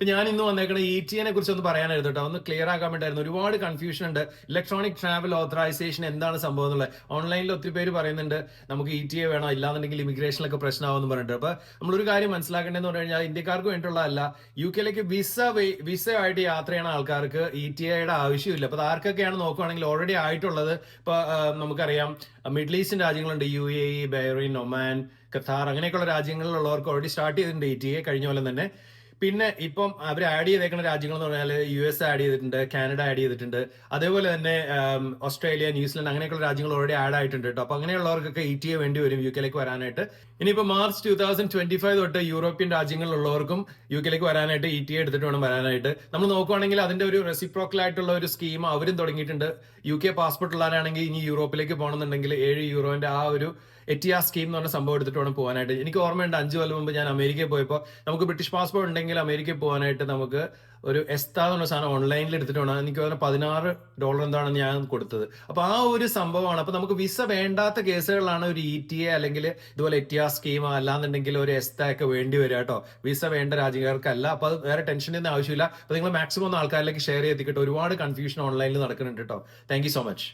ഇപ്പൊ ഞാൻ ഇന്ന് വന്നേക്കുന്ന ETA കുറിച്ച് ഒന്ന് പറയാനായിരുന്നു കേട്ടോ. ഒന്ന് ക്ലിയർ ആക്കാൻ വേണ്ടിയായിരുന്നു. ഒരുപാട് കൺഫ്യൂഷൻ ഉണ്ട്. ഇലക്ട്രോണിക് ട്രാവൽ ഓതറൈസേഷൻ എന്താണ് സംഭവം എന്നുള്ളത്. ഓൺലൈനിൽ ഒത്തിരി പേര് പറയുന്നുണ്ട് നമുക്ക് ETA വേണം, ഇല്ലാന്നുണ്ടെങ്കിൽ ഇമിഗ്രേഷനിലൊക്കെ പ്രശ്നമാവെന്ന് പറഞ്ഞിട്ട്. അപ്പൊ നമ്മളൊരു കാര്യം മനസ്സിലാക്കേണ്ടതെന്ന് പറഞ്ഞു കഴിഞ്ഞാൽ ഇന്ത്യക്കാർക്ക് വേണ്ടിയിട്ടുള്ളതല്ല, UK വിസ ആയിട്ട് യാത്ര ചെയ്യുന്ന ആൾക്കാർക്ക് ETA ആവശ്യമില്ല. അപ്പൊ ആർക്കൊക്കെയാണ് നോക്കുവാണെങ്കിൽ ഓൾറെഡി ആയിട്ടുള്ളത്. ഇപ്പൊ നമുക്കറിയാം മിഡിൽ ഈസ്റ്റേൺ രാജ്യങ്ങളുണ്ട്, UAE, ബഹ്റൈൻ, ഒമാൻ, ഖത്താർ, അങ്ങനെയൊക്കെയുള്ള രാജ്യങ്ങളിലുള്ളവർക്ക് ഓൾറെഡി സ്റ്റാർട്ട് ചെയ്തിട്ടുണ്ട് ETA കഴിഞ്ഞ പോലെ തന്നെ. പിന്നെ ഇപ്പം അവർ ആഡ് ചെയ്തേക്കുന്ന രാജ്യങ്ങൾ എന്ന് പറഞ്ഞാൽ US ആഡ് ചെയ്തിട്ടുണ്ട്, കാനഡ ആഡ് ചെയ്തിട്ടുണ്ട്, അതേപോലെ തന്നെ ഓസ്ട്രേലിയ, ന്യൂസിലൻഡ്, അങ്ങനെയൊക്കെയുള്ള രാജ്യങ്ങൾ ഓൾറെഡി ആഡ് ആയിട്ടുണ്ട് കേട്ടോ. അപ്പൊ അങ്ങനെയുള്ളവർക്കൊക്കെ ETA വേണ്ടി വരും UK വരാനായിട്ട്. ഇനിയിപ്പോ മാർച്ച് 2025 തൊട്ട് യൂറോപ്യൻ രാജ്യങ്ങളിലുള്ളവർക്കും UK വരാനായിട്ട് ETA എടുത്തിട്ട് വേണം വരാനായിട്ട്. നമ്മൾ നോക്കുവാണെങ്കിൽ അതിന്റെ ഒരു റെസിപ്രോക്കൽ ആയിട്ടുള്ള ഒരു സ്കീം അവരും തുടങ്ങിയിട്ടുണ്ട്. UK പാസ്പോർട്ട് ഉള്ളവരാണെങ്കിൽ ഇനി യൂറോപ്പിലേക്ക് പോകണമെന്നുണ്ടെങ്കിൽ €7 ആ ഒരു എറ്റിയ സ്കീം എന്ന് പറഞ്ഞ സംഭവം എടുത്തിട്ട് വേണം പോകാനായിട്ട്. എനിക്ക് ഓർമ്മയുണ്ട് 5 കൊല്ലം മുമ്പ് ഞാൻ അമേരിക്കയിൽ പോയപ്പോൾ നമുക്ക് ബ്രിട്ടീഷ് പാസ്പോർട്ട് ഉണ്ടെങ്കിൽ അമേരിക്കയിൽ പോകാനായിട്ട് നമുക്ക് ഒരു എസ്താ എന്ന് പറഞ്ഞ സാധനം ഓൺലൈനിൽ എടുത്തിട്ട് വേണം. എനിക്ക് $16 എന്താണെന്ന് ഞാൻ കൊടുത്തത്. അപ്പൊ ആ ഒരു സംഭവമാണ്. അപ്പൊ നമുക്ക് വിസ വേണ്ടാത്ത കേസുകളിലാണ് ഒരു ETA അല്ലെങ്കിൽ ഇതുപോലെ എറ്റിയ സ്കീം, അല്ലാന്നുണ്ടെങ്കിൽ ഒരു എസ്ത ഒക്കെ വേണ്ടി വരിക കേട്ടോ. വിസ വേണ്ട രാജ്യക്കാർക്കല്ല. അപ്പൊ അത് വേറെ ടെൻഷനൊന്നും ആവശ്യമില്ല. അപ്പൊ നിങ്ങൾ മാക്സിമം ആൾക്കാരിലേക്ക് ഷെയർ ചെയ്തിട്ട് ഒരുപാട് കൺഫ്യൂഷൻ ഓൺലൈനിൽ നടക്കുന്നുണ്ട് കേട്ടോ. Thank you so much.